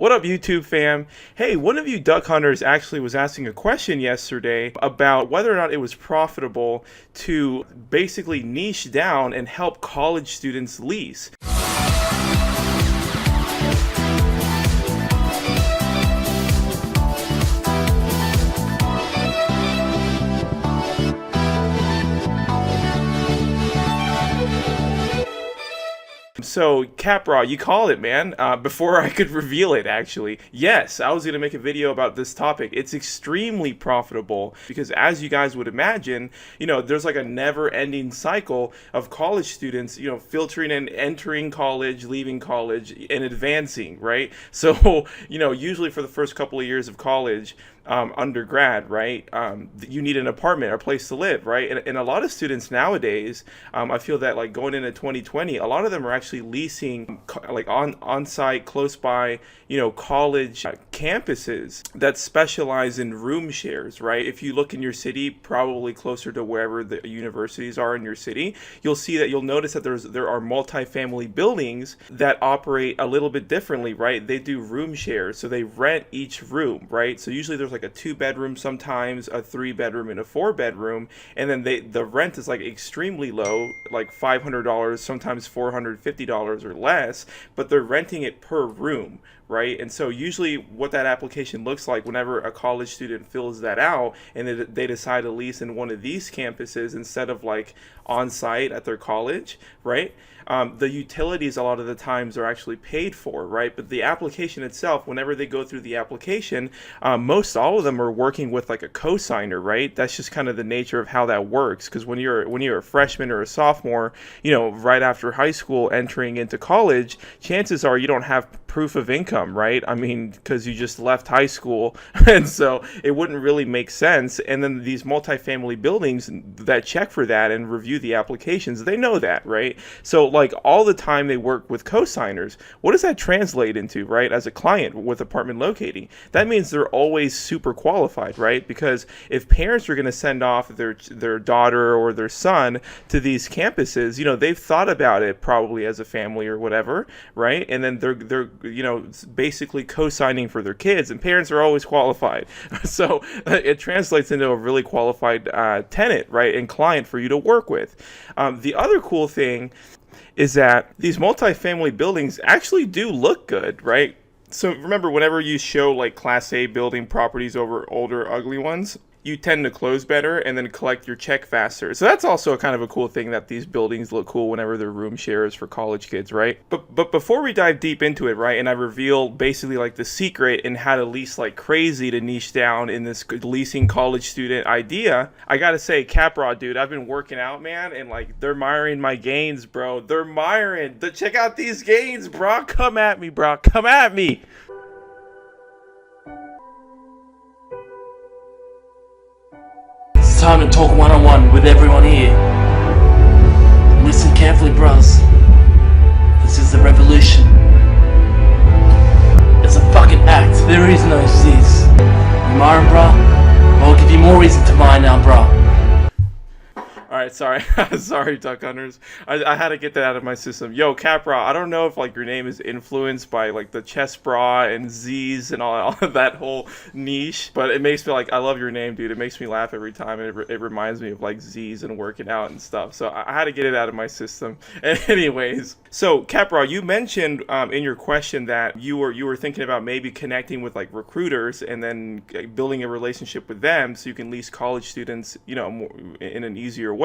What up, YouTube fam? Hey, one of you duck hunters actually was asking a question yesterday about whether or not it was profitable to basically niche down and help college students lease. So, Capraw, you called it, man. Before I could reveal it, actually. Yes, I was going to make a video about this topic. It's extremely profitable because, as you guys would imagine, there's like a never-ending cycle of college students, filtering and entering college, leaving college, and advancing, right? So, usually for the first couple of years of college, undergrad, right? You need an apartment or a place to live, right? And a lot of students nowadays, I feel that like going into 2020, a lot of them are actually leasing like on-site, close by, college campuses that specialize in room shares, right? If you look in your city, probably closer to wherever the universities are in your city, you'll notice that there are multifamily buildings that operate a little bit differently, right? They do room shares, so they rent each room, right? So usually there's like a 2-bedroom, sometimes a 3-bedroom, and a 4-bedroom, and then the rent is like extremely low, like $500, sometimes $450 or less, but they're renting it per room, right? And so usually what that application looks like whenever a college student fills that out and they decide to lease in one of these campuses instead of like on site at their college, right? The utilities a lot of the times are actually paid for, right? But the application itself, whenever they go through the application, most all of them are working with like a cosigner, right? That's just kind of the nature of how that works. Because when you're a freshman or a sophomore, right after high school, entering into college, chances are you don't have proof of income, right? I mean, because you just left high school, and so it wouldn't really make sense. And then these multifamily buildings that check for that and review the applications, they know that, right? So like all the time they work with cosigners. What does that translate into, right? As a client with apartment locating, that means they're always super qualified, right? Because if parents are going to send off their daughter or their son to these campuses, they've thought about it probably as a family or whatever, right? And then they're basically co-signing for their kids, and parents are always qualified. So it translates into a really qualified tenant, right, and client for you to work with. The other cool thing is that these multifamily buildings actually do look good, right? So remember, whenever you show like Class A building properties over older, ugly ones, you tend to close better and then collect your check faster. So that's also kind of a cool thing, that these buildings look cool whenever they're room shares for college kids, right? But before we dive deep into it, right, and I reveal basically like the secret in how to lease like crazy to niche down in this leasing college student idea, I gotta say, Capraw, dude, I've been working out, man, and like they're admiring my gains, bro. They're admiring. Check out these gains, bro. Come at me, bro. Come at me. Time to talk one-on-one with everyone here. Listen carefully, brothers. This is the revolution. It's a fucking act. There is no Ziz. You mine, bro? I'll give you more reason to mine now, bro. Alright, sorry. Sorry, duck hunters. I had to get that out of my system. Yo, Capraw, I don't know if like your name is influenced by like the chest bra and Z's and all of that whole niche, but it makes me like, I love your name, dude. It makes me laugh every time, and it reminds me of like Z's and working out and stuff. So I had to get it out of my system. Anyways, so Capraw, you mentioned in your question that you were thinking about maybe connecting with like recruiters and then building a relationship with them so you can lease college students, more, in an easier way,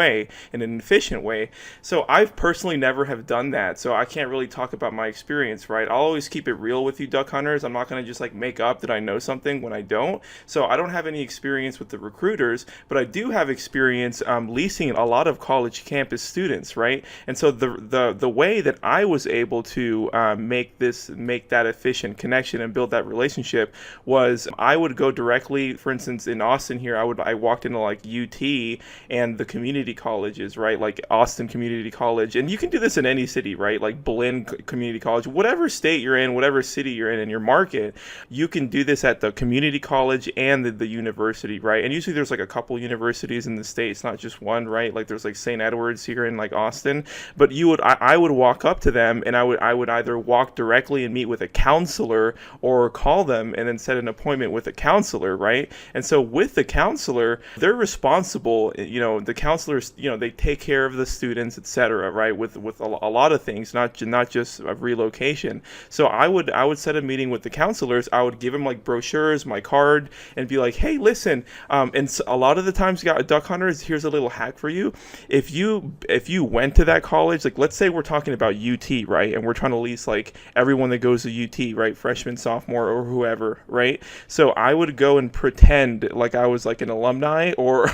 in an efficient way. So I've personally never have done that, so I can't really talk about my experience, right? I'll always keep it real with you duck hunters. I'm not going to just like make up that I know something when I don't. So I don't have any experience with the recruiters, but I do have experience leasing a lot of college campus students, right? And so the way that I was able to make that efficient connection and build that relationship was I would go directly, for instance, in Austin here, I walked into like UT and the community college colleges, right? Like Austin Community College, and you can do this in any city, right? Like Community College, whatever state you're in, whatever city you're in your market, you can do this at the community college and the university, right? And usually there's like a couple universities in the state, it's not just one, right? Like there's like St. Edward's here in like Austin, but I would walk up to them, and I would either walk directly and meet with a counselor, or call them and then set an appointment with a counselor, right? And so with the counselor, they're responsible, the counselors, they take care of the students, etc., right? With a lot of things, not just a relocation. So I would set a meeting with the counselors. I would give them like brochures, my card, and be like, hey, listen, and a lot of the times, duck hunters, here's a little hack for you. If you went to that college, like let's say we're talking about UT, right? And we're trying to lease like everyone that goes to UT, right? Freshman, sophomore, or whoever, right? So I would go and pretend like I was like an alumni, or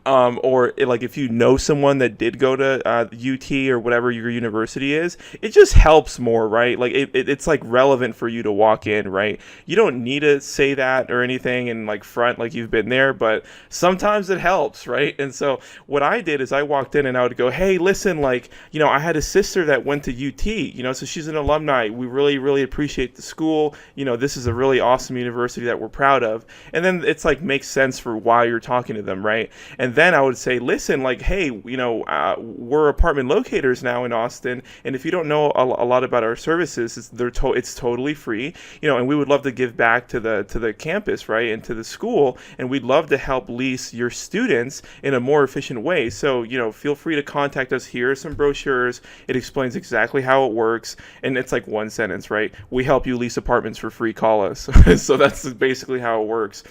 like if you know someone that did go to UT or whatever your university is, it just helps more, right? Like it's like relevant for you to walk in, right? You don't need to say that or anything and like front like you've been there, but sometimes it helps, right? And so what I did is I walked in and I would go, hey, listen, like, I had a sister that went to UT, so she's an alumni. We really, really appreciate the school. This is a really awesome university that we're proud of. And then it's like makes sense for why you're talking to them, right? And then I would say, listen, like, hey, we're apartment locators now in Austin, and if you don't know a lot about our services, it's totally free, and we would love to give back to the campus, right, and to the school, and we'd love to help lease your students in a more efficient way. So, feel free to contact us. Here are some brochures. It explains exactly how it works, and it's like one sentence, right? We help you lease apartments for free. Call us. So that's basically how it works.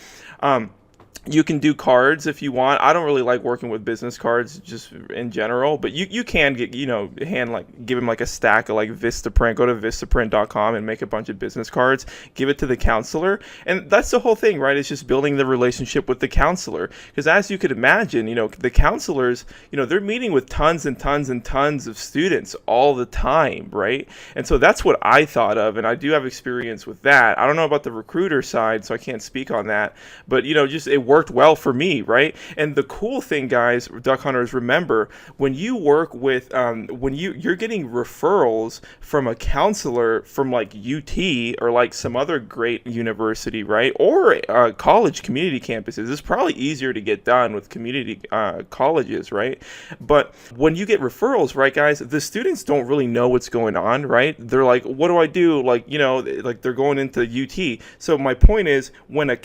You can do cards if you want. I don't really like working with business cards just in general, but you can get, give them like a stack of like Vistaprint. Go to Vistaprint.com and make a bunch of business cards, give it to the counselor. And that's the whole thing, right? It's just building the relationship with the counselor. Because as you could imagine, the counselors, they're meeting with tons and tons and tons of students all the time, right? And so that's what I thought of. And I do have experience with that. I don't know about the recruiter side, so I can't speak on that. But, just it worked well for me, right? And the cool thing, guys, duck hunters, remember, when you work with when you're getting referrals from a counselor from like UT or like some other great university, right, or college community campuses, it's probably easier to get done with community colleges, right? But when you get referrals, right, guys, the students don't really know what's going on, right? They're like, what do I do? Like, like they're going into UT. So my point is, when a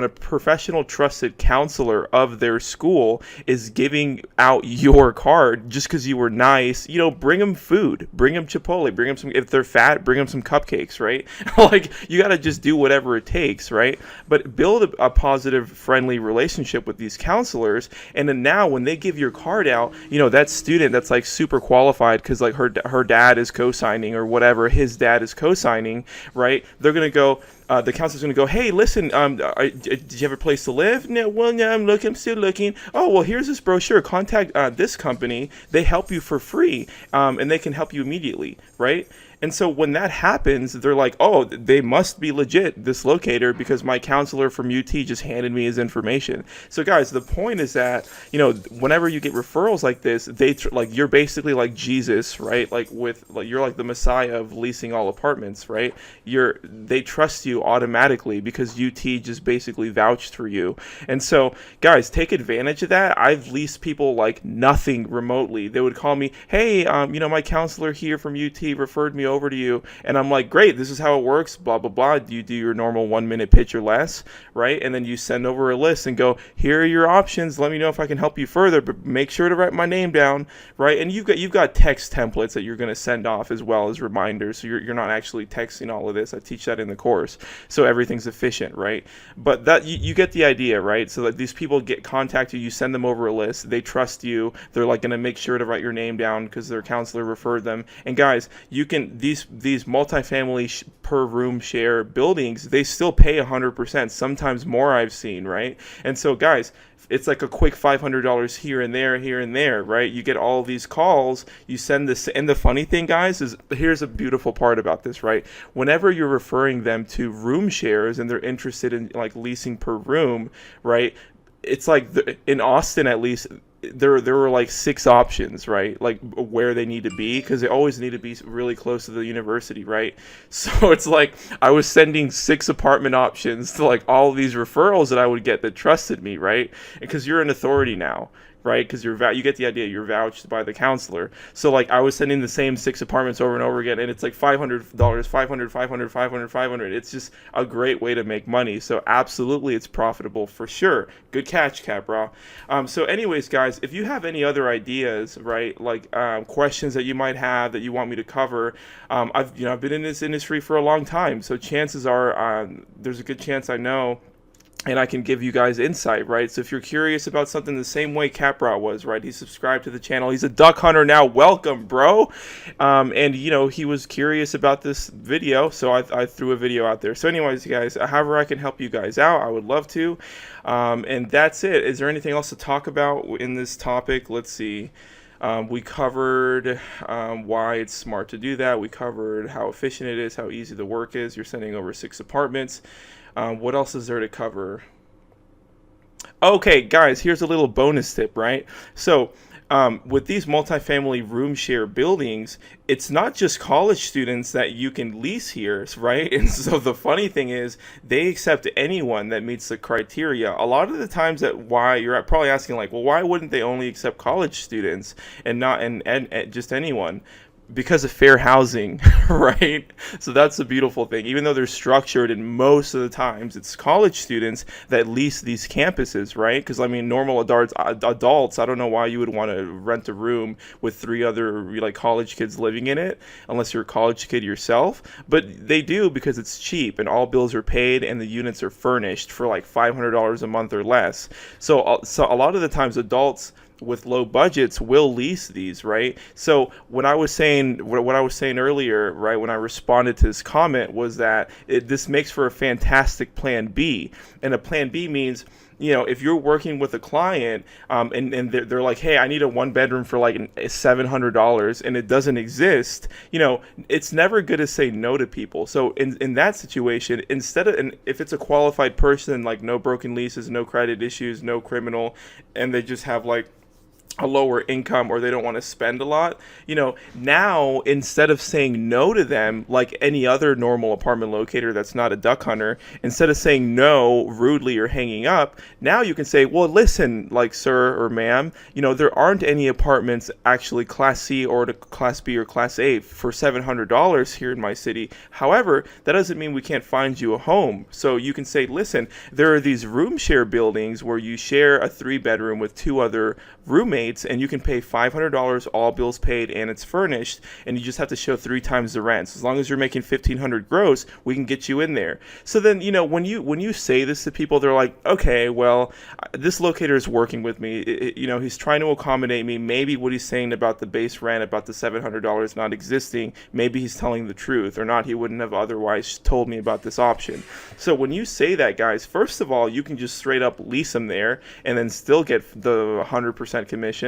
professional trusted counselor of their school is giving out your card just because you were nice, bring them food, bring them Chipotle, bring them some, if they're fat, bring them some cupcakes, right? Like, you got to just do whatever it takes, right? But build a positive, friendly relationship with these counselors. And then now when they give your card out, that student that's like super qualified because like her dad is co-signing or whatever, his dad is co-signing, right? They're going to go, the counselor's going to go, hey, listen, did you have a place to live? No, well, no, I'm still looking. Oh, well, here's this brochure. Contact this company. They help you for free, and they can help you immediately, right? And so when that happens, they're like, oh, they must be legit, this locator, because my counselor from UT just handed me his information. So guys, the point is that, whenever you get referrals like this, you're basically like Jesus, right? You're like the Messiah of leasing all apartments, right? They trust you automatically because UT just basically vouched for you. And so guys, take advantage of that. I've leased people like nothing remotely. They would call me, hey, my counselor here from UT referred me over to you, and I'm like, great, this is how it works, blah blah blah. You do your normal 1 minute pitch or less, right? And then you send over a list and go, here are your options, let me know if I can help you further, but make sure to write my name down, right? And you've got text templates that you're going to send off as well as reminders, so you're not actually texting all of this. I teach that in the course, so everything's efficient, right? But that you get the idea, right? So that these people contact you send them over a list, they trust you, they're like going to make sure to write your name down because their counselor referred them. And guys, you can, these multifamily per room share buildings, they still pay 100%, sometimes more, I've seen, right? And so guys, it's like a quick $500 here and there, right? You get all these calls, you send this, and the funny thing, guys, is here's a beautiful part about this, right? Whenever you're referring them to room shares and they're interested in like leasing per room, right? It's like in Austin, at least, there were like 6 options, right? Like where they need to be, because they always need to be really close to the university, right? So it's like I was sending 6 apartment options to like all of these referrals that I would get that trusted me, right? Because you're an authority now, right? Because you get the idea, you're vouched by the counselor. So like I was sending the same 6 apartments over and over again, and it's like $500, 500, 500, 500, 500. It's just a great way to make money. So absolutely, it's profitable for sure. Good catch, Capra. So anyways, guys, if you have any other ideas, right, like questions that you might have that you want me to cover, I've been in this industry for a long time, so chances are there's a good chance I know and I can give you guys insight, right? So if you're curious about something the same way Capra was, right? He subscribed to the channel. He's a duck hunter now. Welcome, bro. And, he was curious about this video, so I threw a video out there. So anyways, guys, however I can help you guys out, I would love to. And that's it. Is there anything else to talk about in this topic? Let's see. We covered why it's smart to do that. We covered how efficient it is, how easy the work is. You're sending over 6 apartments. What else is there to cover? Okay, guys, here's a little bonus tip, right? So with these multifamily room share buildings, it's not just college students that you can lease here, right? And so the funny thing is they accept anyone that meets the criteria. A lot of the times that why you're probably asking like, well, why wouldn't they only accept college students and not and just anyone? Because of fair housing, right? So that's the beautiful thing. Even though they're structured, and most of the times it's college students that lease these campuses, right? Because I mean, normal adults, I don't know why you would want to rent a room with 3 other like college kids living in it, unless you're a college kid yourself. But they do because it's cheap and all bills are paid and the units are furnished for like $500 a month or less. So a lot of the times adults with low budgets will lease these, right? So what I was saying earlier, right, when I responded to this comment was that this makes for a fantastic plan B. And a plan B means, if you're working with a client and they're like, hey, I need a 1-bedroom for like $700 and it doesn't exist, it's never good to say no to people. So in that situation, and if it's a qualified person, like no broken leases, no credit issues, no criminal, and they just have like a lower income or they don't want to spend a lot, now instead of saying no to them like any other normal apartment locator that's not a duck hunter, instead of saying no rudely or hanging up, now you can say, well, listen, like sir or ma'am, there aren't any apartments actually class C or to class B or class A for $700 here in my city. However, that doesn't mean we can't find you a home. So you can say, listen, there are these room share buildings where you share a 3-bedroom with 2 other roommates and you can pay $500, all bills paid, and it's furnished, and you just have to show 3 times the rent. So as long as you're making $1,500 gross, we can get you in there. So then, when you say this to people, they're like, okay, well, this locator is working with me. He's trying to accommodate me. Maybe what he's saying about the base rent, about the $700 not existing, maybe he's telling the truth, or not, he wouldn't have otherwise told me about this option. So when you say that, guys, first of all, you can just straight up lease them there and then still get the 100% commission.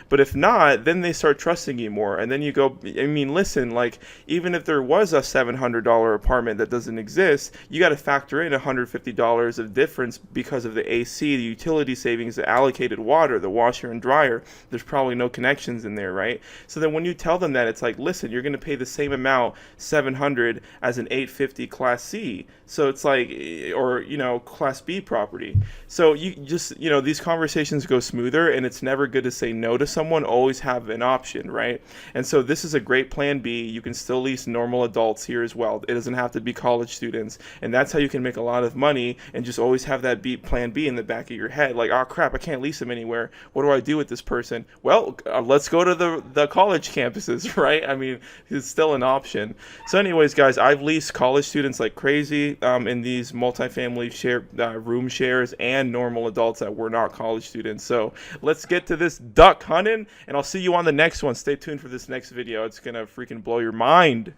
But if not, then they start trusting you more. And then you go, I mean, listen, like, even if there was a $700 apartment that doesn't exist, you got to factor in $150 of difference because of the AC, the utility savings, the allocated water, the washer and dryer. There's probably no connections in there, right? So then when you tell them that, it's like, listen, you're going to pay the same amount, $700, as an $850 Class C. So it's like, or, Class B property. So you just, these conversations go smoother, and it's never good to say no to someone. Always have an option, right? And so this is a great plan B. You can still lease normal adults here as well. It doesn't have to be college students, and that's how you can make a lot of money, and just always have that plan B in the back of your head. Like, oh crap, I can't lease them anywhere. What do I do with this person? Well, let's go to the college campuses, right? I mean, it's still an option. So anyways, guys, I've leased college students like crazy in these multifamily room shares, and normal adults that were not college students. So let's get to this duck hunting, and I'll see you on the next one. Stay tuned for this next video. It's gonna freaking blow your mind.